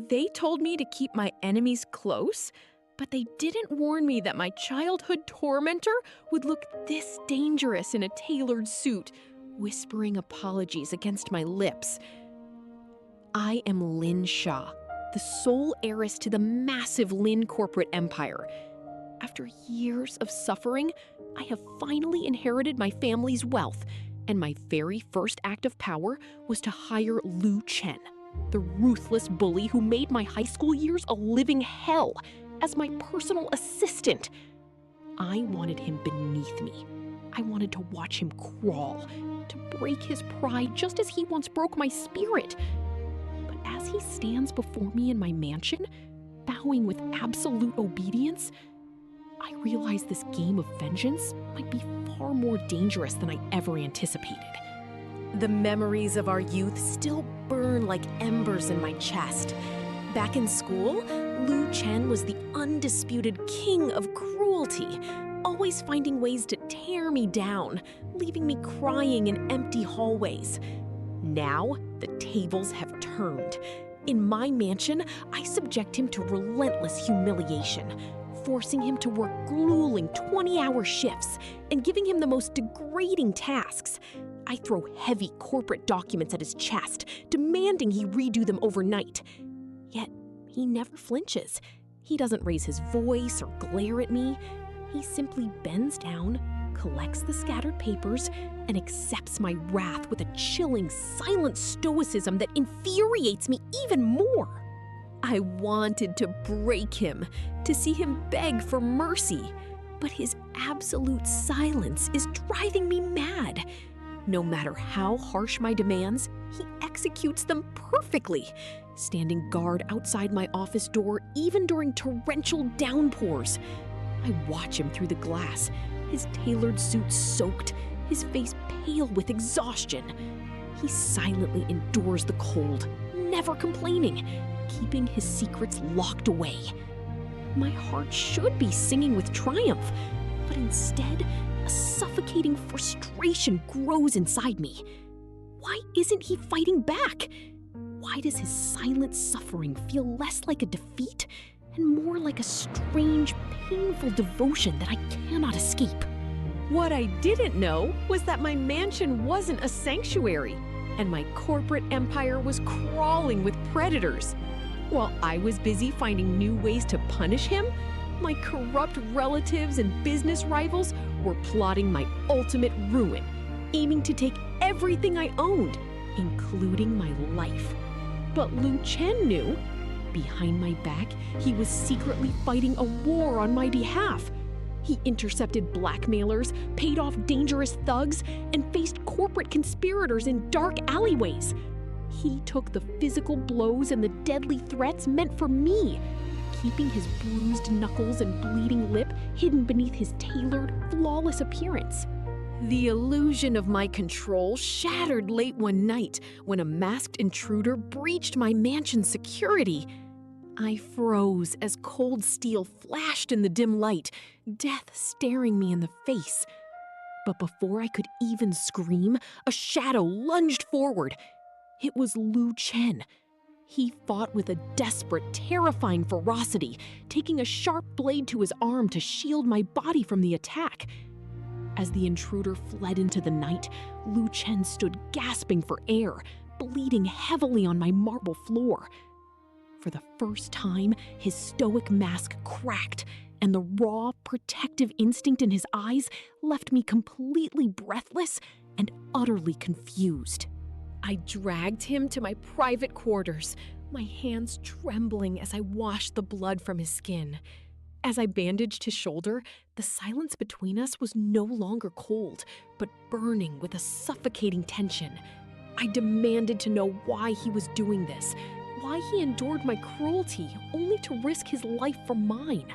They told me to keep my enemies close, but they didn't warn me that my childhood tormentor would look this dangerous in a tailored suit, whispering apologies against my lips. I am Lynn Shaw, the sole heiress to the massive Lynn corporate empire. After years of suffering, I have finally inherited my family's wealth, and my very first act of power was to hire Lu Chen, the ruthless bully who made my high school years a living hell, as my personal assistant. I wanted him beneath me. I wanted to watch him crawl, to break his pride just as he once broke my spirit. But as he stands before me in my mansion, bowing with absolute obedience, I realize this game of vengeance might be far more dangerous than I ever anticipated. The memories of our youth still burn like embers in my chest. Back in school, Lu Chen was the undisputed king of cruelty, always finding ways to tear me down, leaving me crying in empty hallways. Now, the tables have turned. In my mansion, I subject him to relentless humiliation, forcing him to work grueling 20-hour shifts and giving him the most degrading tasks. I throw heavy corporate documents at his chest, demanding he redo them overnight. Yet, he never flinches. He doesn't raise his voice or glare at me. He simply bends down, collects the scattered papers, and accepts my wrath with a chilling, silent stoicism that infuriates me even more. I wanted to break him, to see him beg for mercy, but his absolute silence is driving me mad. No matter how harsh my demands, he executes them perfectly, standing guard outside my office door even during torrential downpours. I watch him through the glass, his tailored suit soaked, his face pale with exhaustion. He silently endures the cold, never complaining, keeping his secrets locked away. My heart should be singing with triumph, but instead, a suffocating frustration grows inside me. Why isn't he fighting back? Why does his silent suffering feel less like a defeat and more like a strange, painful devotion that I cannot escape? What I didn't know was that my mansion wasn't a sanctuary, and my corporate empire was crawling with predators. While I was busy finding new ways to punish him, my corrupt relatives and business rivals were plotting my ultimate ruin, aiming to take everything I owned, including my life. But Lu Chen knew. Behind my back, he was secretly fighting a war on my behalf. He intercepted blackmailers, paid off dangerous thugs, and faced corporate conspirators in dark alleyways. He took the physical blows and the deadly threats meant for me, keeping his bruised knuckles and bleeding lip hidden beneath his tailored, flawless appearance. The illusion of my control shattered late one night when a masked intruder breached my mansion's security. I froze as cold steel flashed in the dim light, death staring me in the face. But before I could even scream, a shadow lunged forward. It was Lu Chen. He fought with a desperate, terrifying ferocity, taking a sharp blade to his arm to shield my body from the attack. As the intruder fled into the night, Lu Chen stood gasping for air, bleeding heavily on my marble floor. For the first time, his stoic mask cracked, and the raw, protective instinct in his eyes left me completely breathless and utterly confused. I dragged him to my private quarters, my hands trembling as I washed the blood from his skin. As I bandaged his shoulder, the silence between us was no longer cold, but burning with a suffocating tension. I demanded to know why he was doing this, why he endured my cruelty only to risk his life for mine.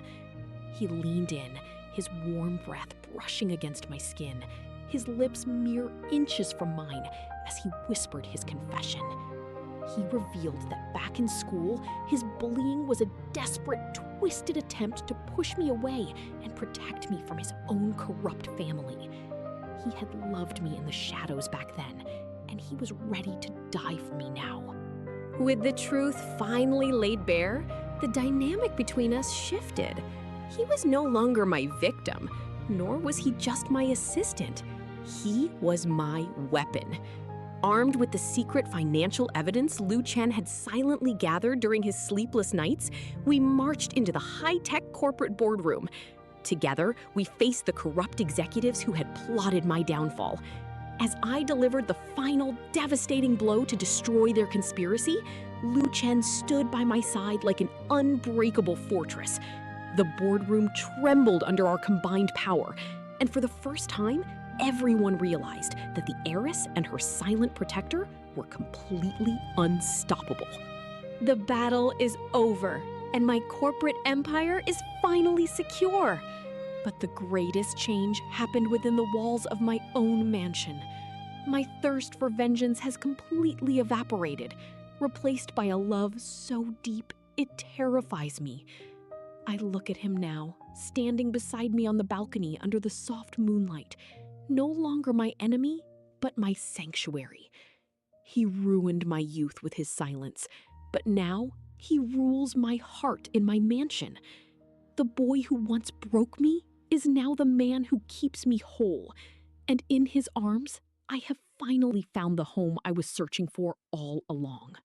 He leaned in, his warm breath brushing against my skin, his lips mere inches from mine as he whispered his confession. He revealed that back in school, his bullying was a desperate, twisted attempt to push me away and protect me from his own corrupt family. He had loved me in the shadows back then, and he was ready to die for me now. With the truth finally laid bare, the dynamic between us shifted. He was no longer my victim, nor was he just my assistant. He was my weapon. Armed with the secret financial evidence Liu Chen had silently gathered during his sleepless nights, we marched into the high-tech corporate boardroom. Together, we faced the corrupt executives who had plotted my downfall. As I delivered the final devastating blow to destroy their conspiracy, Liu Chen stood by my side like an unbreakable fortress. The boardroom trembled under our combined power, and for the first time, everyone realized that the heiress and her silent protector were completely unstoppable. The battle is over, and my corporate empire is finally secure. But the greatest change happened within the walls of my own mansion. My thirst for vengeance has completely evaporated, replaced by a love so deep it terrifies me. I look at him now, standing beside me on the balcony under the soft moonlight, no longer my enemy, but my sanctuary. He ruined my youth with his silence, but now he rules my heart in my mansion. The boy who once broke me is now the man who keeps me whole, and in his arms, I have finally found the home I was searching for all along.